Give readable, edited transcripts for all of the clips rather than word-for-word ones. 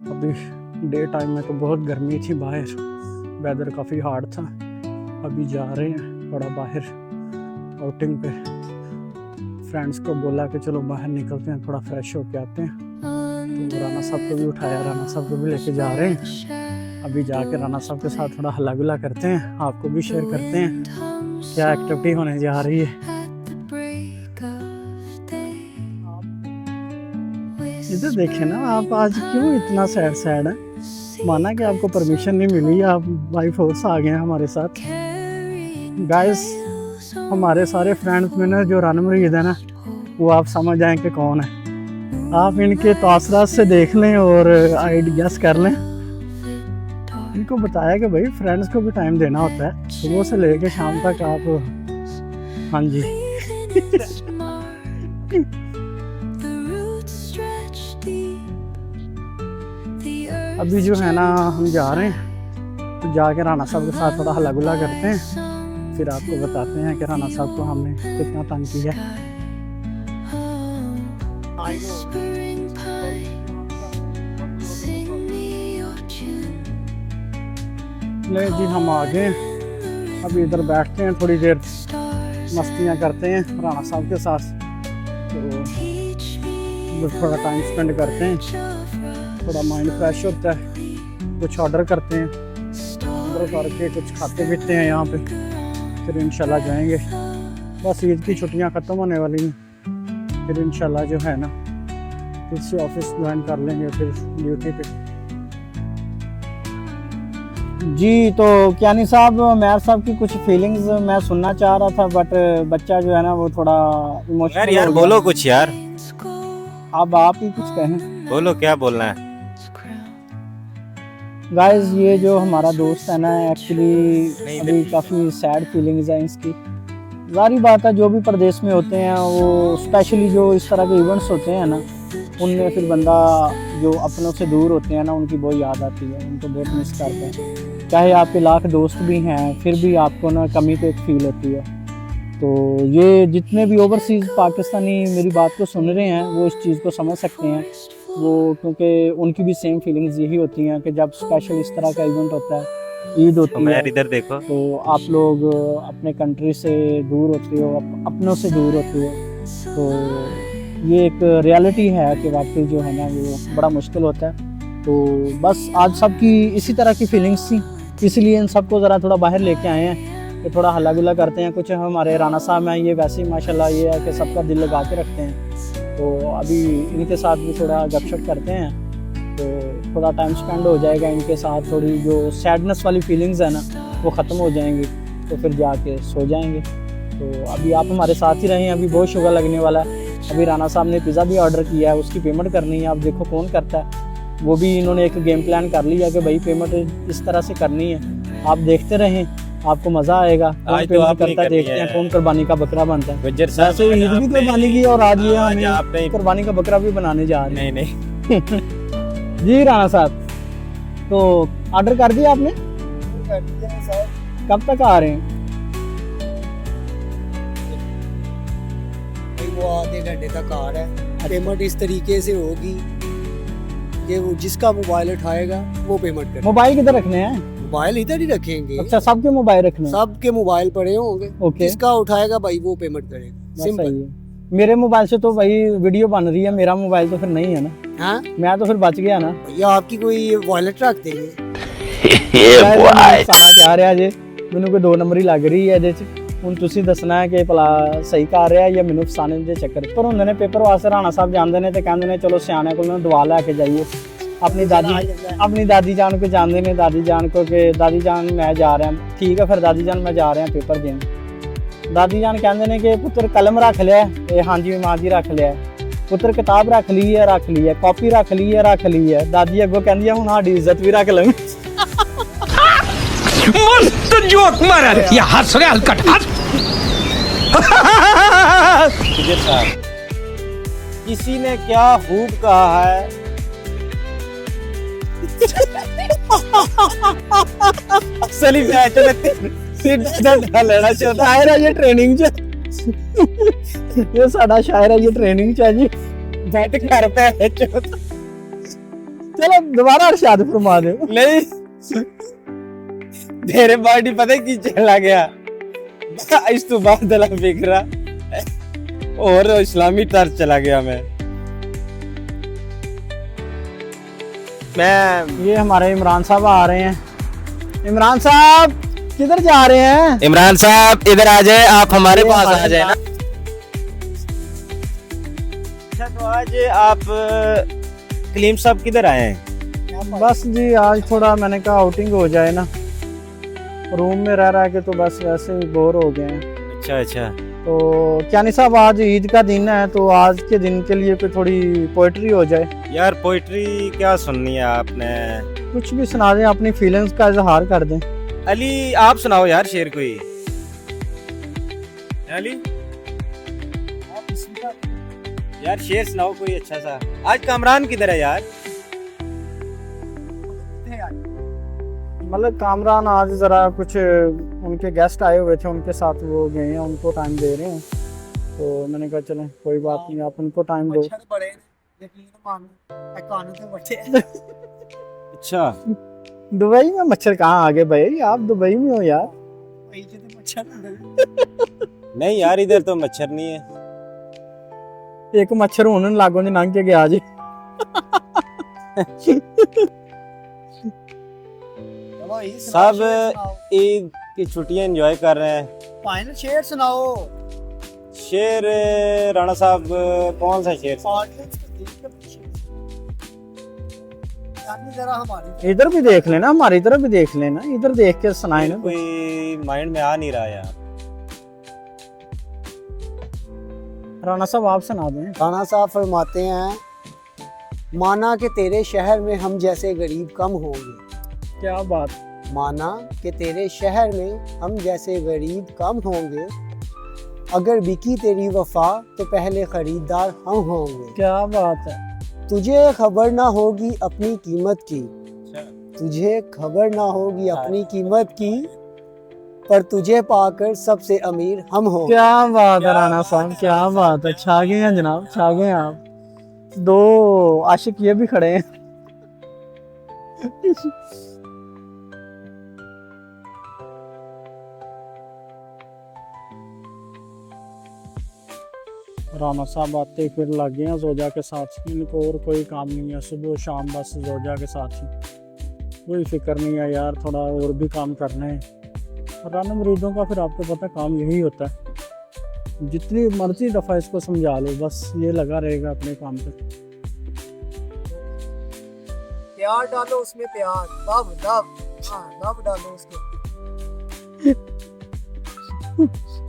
अभी day time में तो बहुत गर्मी थी बाहर, वेदर काफ़ी हार्ड था। अभी जा रहे हैं थोड़ा बाहर आउटिंग पे। फ्रेंड्स को बोला कि चलो बाहर निकलते हैं, थोड़ा फ्रेश होके आते हैं। तो राना साहब को भी उठाया, राना साहब को भी लेके जा रहे हैं। अभी जाके राना साहब के साथ थोड़ा हल्ला गुल्ला करते हैं, आपको भी शेयर करते हैं क्या एक्टिविटी होने जा रही है। इधर देखे ना आप, आज क्यों इतना सैड सैड है? माना कि आपको परमिशन नहीं मिली, आप बाई फोर्स आ गए हैं हमारे साथ। गाइस, हमारे सारे फ्रेंड्स में ना जो रन मरीज है ना, वो आप समझ जाएं कि कौन है। आप इनके तासरात से देख लें और आइडियाज कर लें। इनको बताया कि भाई फ्रेंड्स को भी टाइम देना होता है, सुबह से लेके शाम तक आप। हाँ जी अभी जो है ना हम जा रहे हैं, तो जाके राना साहब के साथ थोड़ा हल्ला गुल्ला करते हैं, फिर आपको बताते हैं कि राना साहब को हमने कितना तंग किया। ले जी, हम आ गए। अभी इधर बैठते हैं, थोड़ी देर मस्तियाँ करते हैं राना साहब के साथ, तो थोड़ा टाइम स्पेंड करते हैं, थोड़ा माइंड फ्रेश होता है। कुछ ऑर्डर करते हैं, ऑर्डर करके कुछ खाते पीते हैं यहाँ पे, फिर इंशाल्लाह जाएंगे। बस ईद की छुट्टियाँ ख़त्म होने वाली हैं, फिर इंशाल्लाह जो है ना फिर से ऑफिस ज्वाइन कर लेंगे, फिर ड्यूटी पे। जी, तो क्यानी साहब, मेयर साहब की कुछ फीलिंग्स मैं सुनना चाह रहा था, बट बच्चा जो है ना वो थोड़ा इमोशनल। यार बोलो कुछ यार, अब आप ही कुछ कहें। बोलो क्या बोलना है। गाइस, ये जो हमारा दोस्त है ना, एक्चुअली अभी काफ़ी सैड फीलिंग्स हैं इसकी। जारी बात है, जो भी प्रदेश में होते हैं वो स्पेशली जो इस तरह के इवेंट्स होते हैं ना, उनमें फिर बंदा जो अपनों से दूर होते हैं ना, उनकी बहुत याद आती है, उनको बहुत मिस करते हैं। चाहे आपके लाख दोस्त भी हैं, फिर भी आपको ना कमी तो एक फील होती है। तो ये जितने भी ओवरसीज़ पाकिस्तानी मेरी बात को सुन रहे हैं, वो इस चीज़ को समझ सकते हैं वो, क्योंकि उनकी भी सेम फीलिंग्स यही होती हैं कि जब स्पेशल इस तरह का इवेंट होता है, ईद होती है, इधर देखो, तो आप लोग अपने कंट्री से दूर होते हो, अपनों से दूर होते हो। तो ये एक रियलिटी है कि वाकई जो है ना वो बड़ा मुश्किल होता है। तो बस आज सबकी इसी तरह की फीलिंग्स थी, इसलिए इन सबको ज़रा थोड़ा बाहर लेके आए हैं कि थोड़ा हल्ला गुल्ला करते हैं। कुछ हमारे राना साहब हैं, ये वैसे ही माशाल्लाह ये है कि सबका दिल लगा के रखते हैं, तो अभी इनके साथ भी थोड़ा गपशप करते हैं, तो थोड़ा टाइम स्पेंड हो जाएगा इनके साथ। थोड़ी जो सैडनेस वाली फीलिंग्स है ना वो ख़त्म हो जाएंगी, तो फिर जाके सो जाएंगे। तो अभी आप हमारे साथ ही रहें, अभी बहुत शुगर लगने वाला है। अभी राना साहब ने पिज़्ज़ा भी ऑर्डर किया है, उसकी पेमेंट करनी है। आप देखो कौन करता है, वो भी इन्होंने एक गेम प्लान कर लिया कि भाई पेमेंट इस तरह से करनी है। आप देखते रहें, आपको मज़ा आएगा। कौन पेमेंट करता है देखते हैं, कौन कुर्बानी का बकरा बनता है। वैसे ईद भी कुर्बानी की, और आज ये हमें कुर्बानी का बकरा भी बनाने जा रहे हैं। नहीं जी राना साहब, तो ऑर्डर कर दिया आपने? कब तक आ रहे हैं? वो आधे घंटे तक आ रहा है। पेमेंट इस तरीके से होगी कि वो जिसका मोबाइल उठाएगा वो पेमेंट करेगा। मोबाइल किधर रखने हैं? मोबाइल इधर ही रखेंगे। अच्छा, सबके मोबाइल रखने हैं? सबके मोबाइल पड़े होंगे, ओके। जिसका उठाएगा भाई वो पेमेंट करेगा। सिंपल। मेरे मोबाइल से तो भाई वीडियो बन रही है, मेरा मोबाइल तो फिर नहीं है ना। हाँ, मैं तो फिर बच गया ना। या आपकी कोई वॉलेट रख देंगे। आ रहा जे मैनू कोई 2 नंबरी लग रही है ਇਹਦੇ ਚ। ਹੁਣ ਤੁਸੀਂ ਦੱਸਣਾ ਹੈ ਕਿ ਭਲਾ ਸਹੀ ਕਰ ਰਿਹਾ ਜਾਂ ਮੈਨੂੰ ਫਸਾਣੇ ਦੇ ਚੱਕਰ। ਪਰ ਹੁੰਦੇ ਨੇ ਪੇਪਰ ਵਾਸਤੇ ਰਾਣਾ ਸਾਹਿਬ ਜਾਂਦੇ ਨੇ ਤੇ ਕਹਿੰਦੇ ਨੇ ਚਲੋ ਸਿਆਣੇ ਕੋਲੋਂ ਦਵਾ ਲੈ ਕੇ ਜਾਈਏ। ਆਪਣੀ ਦਾਦੀ ਜਾਨ को ਜਾਂਦੇ ਨੇ, ਦਾਦੀ ਜਾਨ को ਕਿ ਦਾਦੀ ਜਾਨ ਮੈਂ ਜਾ ਰਿਹਾ। ਠੀਕ ਹੈ, ਫਿਰ ਦਾਦੀ ਜਾਨ ਮੈਂ ਜਾ ਰਿਹਾ ਪੇਪਰ ਦੇਣ। ਦਾਦੀ ਜਾਨ ਕਹਿੰਦੇ ਨੇ ਕਿ ਪੁੱਤਰ ਕਲਮ ਰੱਖ ਲਿਆ? ਇਹ ਹਾਂਜੀ ਮਾਂ ਜੀ ਰੱਖ ਲਿਆ। ਪੁੱਤਰ ਕਿਤਾਬ ਰੱਖ ਲਈ ਹੈ? ਰੱਖ ਲਈ ਹੈ। ਕਾਪੀ ਰੱਖ ਲਈ ਹੈ? ਰੱਖ ਲਈ ਹੈ। ਦਾਦੀ ਅੱਗੋਂ ਕਹਿੰਦੀ ਹੈ ਹੁਣ ਸਾਡੀ ਇੱਜ਼ਤ ਵੀ ਰੱਖ ਲਵਾਂਗੇ। मस्त जोक मारा या हंस रहे हलकट हंस। किसी ने क्या खूब कहा है, सली मैच में लेना चाहता है ये ट्रेनिंग च। ये साडा शायर है, ये ट्रेनिंग च है जी। बैठ करता है। चलो दोबारा इरशाद फरमा दे। नहीं तेरे बॉडी पता है की चला गया इस तो बादल फिक्रा और इस्लामी टर्च चला गया मैं ये हमारे इमरान साहब आ रहे हैं। इमरान साहब किधर जा रहे हैं? इमरान साहब इधर आ जाए, आप हमारे ये पास आ हमारे जाए ना। अच्छा तो आज आप कलीम साहब किधर आए हैं? बस जी आज थोड़ा मैंने कहा आउटिंग हो जाए ना, रूम में रह रहा के तो बस वैसे ही बोर हो गए हैं। अच्छा अच्छा तो क्या साहब आज ईद का दिन है, तो आज के दिन के लिए कोई थोड़ी पोइट्री हो जाए। यार पोइट्री क्या सुननी है आपने? कुछ भी सुना दें, अपनी फीलिंग्स का इजहार कर दें। अली आप सुनाओ यार शेर कोई। अली यार शेर सुनाओ कोई अच्छा सा। आज कामरान किधर है यार? मतलब कामरान आज जरा कुछ उनके गेस्ट आए हुए थे, उनके साथ वो गए हैं, उनको टाइम दे रहे हैं। तो मैंने कहा चलो कोई बात नहीं, आप उनको टाइम दो। अच्छा दुबई में मच्छर कहाँ आ गए भाई? आप दुबई में हो यार। नहीं यार इधर तो मच्छर नहीं है। एक मच्छर होने लागो ने लंघ के गया जी। सब ईद की छुट्टियां एंजॉय कर रहे हैं। फाइनल शेर सुनाओ। शेर राणा साहब कौन सा शेर? जरा हमारी इधर भी देख लेना, हमारी तरफ भी देख लेना, इधर देख के सुनाए ना। कोई माइंड में आ नहीं रहा यार। राणा साहब आप सुना दें। राणा साहब फरमाते हैं, माना कि तेरे शहर में हम जैसे गरीब कम होंगे। क्या बात। माना कि तेरे शहर में हम जैसे गरीब कम होंगे, अगर बिकी तेरी वफा तो पहले खरीदार हम होंगे। क्या बात है। तुझे खबर ना होगी अपनी कीमत की, तुझे खबर ना होगी अपनी कीमत की, पर तुझे पाकर सबसे अमीर हम होंगे। क्या बात है राणा साहब, क्या बात है। छा गए हैं जनाब, छा गए हैं आप। दो आशिक ये भी खड़े हैं। राणा साहब आते फिर लग गए हैं जोजा के साथ। इनको और कोई काम नहीं है, सुबह शाम बस जोजा के साथ ही, कोई फिक्र नहीं है यार। थोड़ा और भी काम करना है। राना मरीजों का फिर आपको पता काम यही होता है, जितनी मर्जी दफ़ा इसको समझा लो बस ये लगा रहेगा अपने काम पे। प्यार डालो उसमें, प्यार लव लव, हाँ लव डालो उसमें।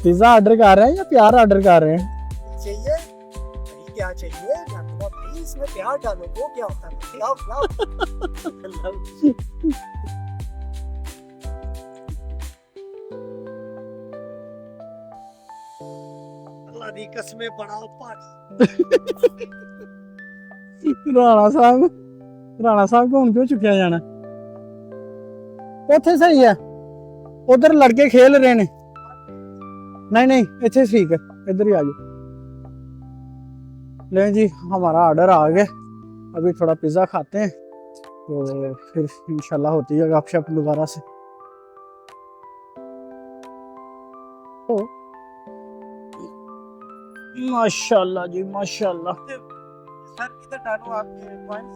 पिज्जा ऑर्डर कर रहे हैं या प्यार ऑर्डर कर रहे हैं? चाहिए भाई, क्या चाहिए भाई, इसमें प्यार डालो। वो क्या होता है? Love love. अल्लाह दी कसमें बनाओ पानी। राणा साहब को क्यों चुकिया जाना? ਉੱਥੇ सही है, उधर लड़के खेल रहे ने। नहीं नहीं इतने ठीक है, इधर ही आ जाओ। लें जी हमारा ऑर्डर आ गया, अभी थोड़ा पिज़्ज़ा खाते हैं तो फिर इंशाल्लाह होती है गपशप दोबारा से। तो माशाल्लाह जी माशाल्लाह। सर किधर डालूं आपके पॉइंट्स?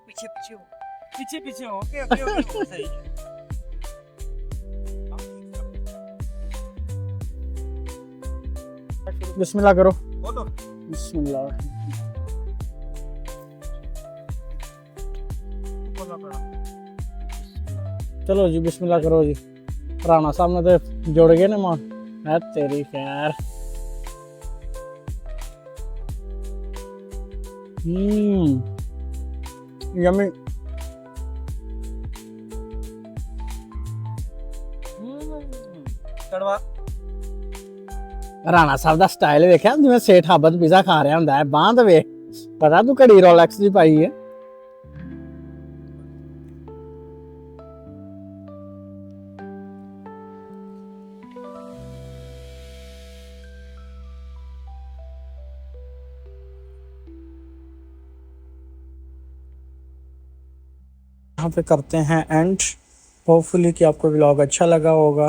पीछे पीछे हो, पीछे पीछे हो। ओके ओके ओके सही है। बिस्मिल्लाह करो। बोलो। बिस्मिल्लाह। चलो जी बिस्मिल्लाह करो जी। राणा साहब ने तो जुड़ गए ना मां, है तेरी खैर। यम्मी। कड़वा। राणा साहब ਦਾ ਸਟਾਈਲ ਵੇਖਿਆ ਜਿਵੇਂ ਸੇਠ ਹਾਬਤ ਪੀਜ਼ਾ ਖਾ ਰਿਹਾ ਹੁੰਦਾ ਹੈ। ਬਾਂਹ ਤੇ ਵੇਖ, ਪਤਾ ਤੂੰ ਘੜੀ ਰੋਲੈਕਸ ਦੀ ਪਾਈ ਹੈ। यहाँ पे करते हैं एंड। होपफुली कि आपको व्लॉग अच्छा लगा होगा।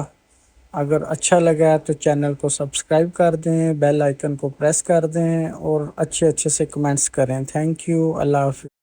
अगर अच्छा लगा है तो चैनल को सब्सक्राइब कर दें, बेल आइकन को प्रेस कर दें और अच्छे अच्छे से कमेंट्स करें। Thank you. अल्लाह हाफ़िज़।